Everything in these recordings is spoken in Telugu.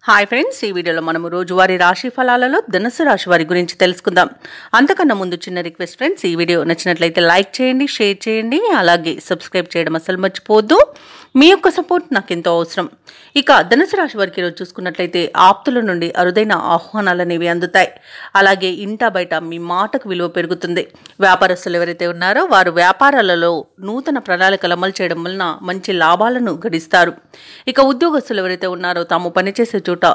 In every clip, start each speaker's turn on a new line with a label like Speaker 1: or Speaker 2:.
Speaker 1: హాయ్ ఫ్రెండ్స్, ఈ వీడియోలో మనము రోజువారీ రాశి ఫలాలలో ధనుసు రాశి వారి గురించి తెలుసుకుందాం. అంతకన్నా ముందు చిన్న రిక్వెస్ట్ ఫ్రెండ్స్, ఈ వీడియో నచ్చినట్లయితే లైక్ చేయండి, షేర్ చేయండి, అలాగే సబ్స్క్రైబ్ చేయడం అసలు మర్చిపోవద్దు. మీ యొక్క సపోర్ట్ నాకు ఎంతో అవసరం. ఇక ధనుసు రాశి వారికి ఈరోజు చూసుకున్నట్లయితే ఆప్తుల నుండి అరుదైన ఆహ్వానాలు అనేవి అందుతాయి. అలాగే ఇంటా బయట మీ మాటకు విలువ పెరుగుతుంది. వ్యాపారస్తులు ఎవరైతే ఉన్నారో వారు వ్యాపారాలలో నూతన ప్రణాళికలు అమలు చేయడం వలన మంచి లాభాలను గడిస్తారు. ఇక ఉద్యోగస్తులు ఎవరైతే ఉన్నారో తాము పనిచేసే చోట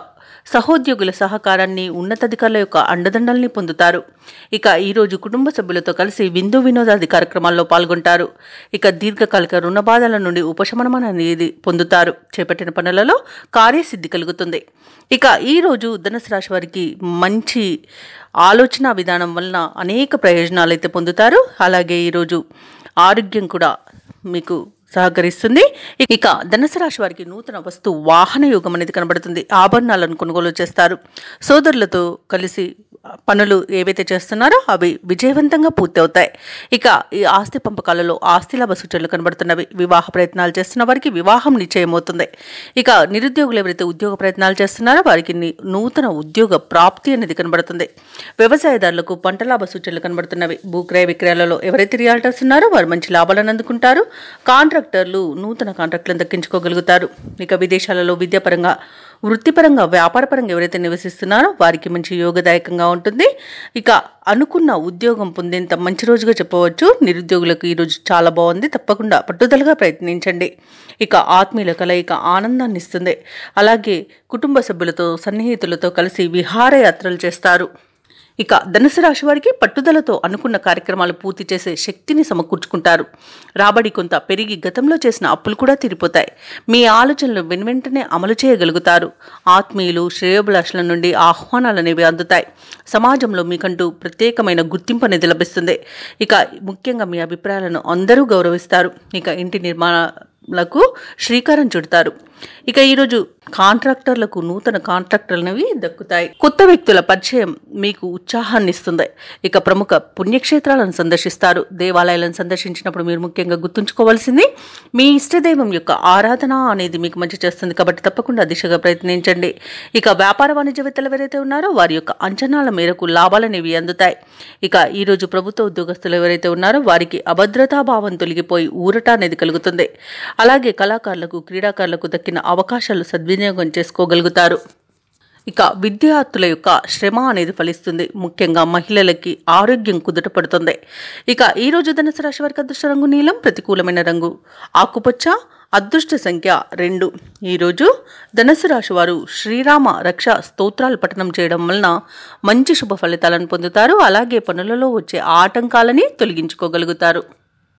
Speaker 1: సహోద్యోగుల సహకారాన్ని, ఉన్నతాధికారుల యొక్క అండదండల్ని పొందుతారు. ఇక ఈరోజు కుటుంబ సభ్యులతో కలిసి విందు వినోదాది కార్యక్రమాల్లో పాల్గొంటారు. ఇక దీర్ఘకాలిక రుణ బాధల నుండి ఉపశమనం అనేది పొందుతారు. చేపట్టిన పనులలో కార్యసిద్ధి కలుగుతుంది. ఇక ఈరోజు ధనుసు రాశి వారికి మంచి ఆలోచన విధానం వలన అనేక ప్రయోజనాలు అయితే పొందుతారు. అలాగే ఈరోజు ఆరోగ్యం కూడా మీకు సహకరిస్తుంది. ఇక ధనుసు రాశి వారికి నూతన వస్తు వాహన యోగం అనేది కనబడుతుంది. ఆభరణాలను కొనుగోలు చేస్తారు. సోదరులతో కలిసి పనులు ఏవైతే చేస్తున్నారో అవి విజయవంతంగా పూర్తి అవుతాయి. ఇక ఈ ఆస్తి పంపకాలలో ఆస్తి లాభ సూచనలు కనబడుతున్నవి. వివాహ ప్రయత్నాలు చేస్తున్న వారికి వివాహం నిశ్చయమవుతుంది. ఇక నిరుద్యోగులు ఎవరైతే ఉద్యోగ ప్రయత్నాలు చేస్తున్నారో వారికి నూతన ఉద్యోగ ప్రాప్తి అనేది కనబడుతుంది. వ్యవసాయదారులకు పంట లాభ సూచనలు కనబడుతున్నవి. భూక్రయ విక్రయాలలో ఎవరైతే రియాల్టర్స్ ఉన్నారో వారు మంచి లాభాలను అందుకుంటారు. కాంట్రాక్టర్లు నూతన కాంట్రాక్టులను దక్కించుకోగలుగుతారు. ఇక విదేశాలలో విద్యాపరంగా, వృత్తిపరంగా, వ్యాపారపరంగా ఎవరైతే నివసిస్తున్నారో వారికి మంచి యోగదాయకంగా ఉంటుంది. ఇక అనుకున్న ఉద్యోగం పొందేంత మంచి రోజుగా చెప్పవచ్చు. నిరుద్యోగులకు ఈరోజు చాలా బాగుంది. తప్పకుండా పట్టుదలగా ప్రయత్నించండి. ఇక ఆత్మీయుల కలయిక ఆనందాన్ని ఇస్తుంది. అలాగే కుటుంబ సభ్యులతో, సన్నిహితులతో కలిసి విహారయాత్రలు చేస్తారు. ఇక ధనుసు రాశి వారికి పట్టుదలతో అనుకున్న కార్యక్రమాలు పూర్తి చేసే శక్తిని సమకూర్చుకుంటారు. రాబడి కొంత పెరిగి గతంలో చేసిన అప్పులు కూడా తీరిపోతాయి. మీ ఆలోచనలు వెనువెంటనే అమలు చేయగలుగుతారు. ఆత్మీయులు, శ్రేయోభిలాషుల నుండి ఆహ్వానాలు అనేవి అందుతాయి. సమాజంలో మీకంటూ ప్రత్యేకమైన గుర్తింపు అనేది లభిస్తుంది. ఇక ముఖ్యంగా మీ అభిప్రాయాలను అందరూ గౌరవిస్తారు. ఇక ఇంటి నిర్మాణాలకు శ్రీకారం చుడతారు. ఇక ఈరోజు కాంట్రాక్టర్లకు నూతన కాంట్రాక్టర్లవి దక్కుతాయి. కొత్త వ్యక్తుల పరిచయం మీకు ఉత్సాహాన్ని ఇస్తుంది. ఇక ప్రముఖ పుణ్యక్షేత్రాలను సందర్శిస్తారు. దేవాలయాలను సందర్శించినప్పుడు మీరు ముఖ్యంగా గుర్తుంచుకోవాల్సింది మీ ఇష్టదైవం యొక్క ఆరాధన అనేది మీకు మంచి చేస్తుంది. కాబట్టి తప్పకుండా దిశగా ప్రయత్నించండి. ఇక వ్యాపార వాణిజ్యవేత్తలు ఎవరైతే ఉన్నారో వారి యొక్క అంచనాల మేరకు లాభాలనేవి అందుతాయి. ఇక ఈరోజు ప్రభుత్వ ఉద్యోగస్తులు ఎవరైతే ఉన్నారో వారికి అభద్రతాభావం తొలగిపోయి ఊరట అనేది కలుగుతుంది. అలాగే కళాకారులకు, క్రీడాకారులకు దక్కిన అవకాశాలు సద్వినియోగం చేసుకోగలుగుతారు. ఇక విద్యార్థుల యొక్క శ్రమ అనేది ఫలిస్తుంది. ముఖ్యంగా మహిళలకి ఆరోగ్యం కుదుటపడుతుంది. ఇక ఈరోజు ధనుసు రాశి వారికి అదృష్ట రంగు నీలం, ప్రతికూలమైన రంగు ఆకుపచ్చ, అదృష్ట సంఖ్య 2. ఈరోజు ధనుసు రాశి వారు శ్రీరామ రక్ష స్తోత్రాలు పఠనం చేయడం వలన మంచి శుభ ఫలితాలను పొందుతారు. అలాగే పనులలో వచ్చే ఆటంకాలని తొలగించుకోగలుగుతారు.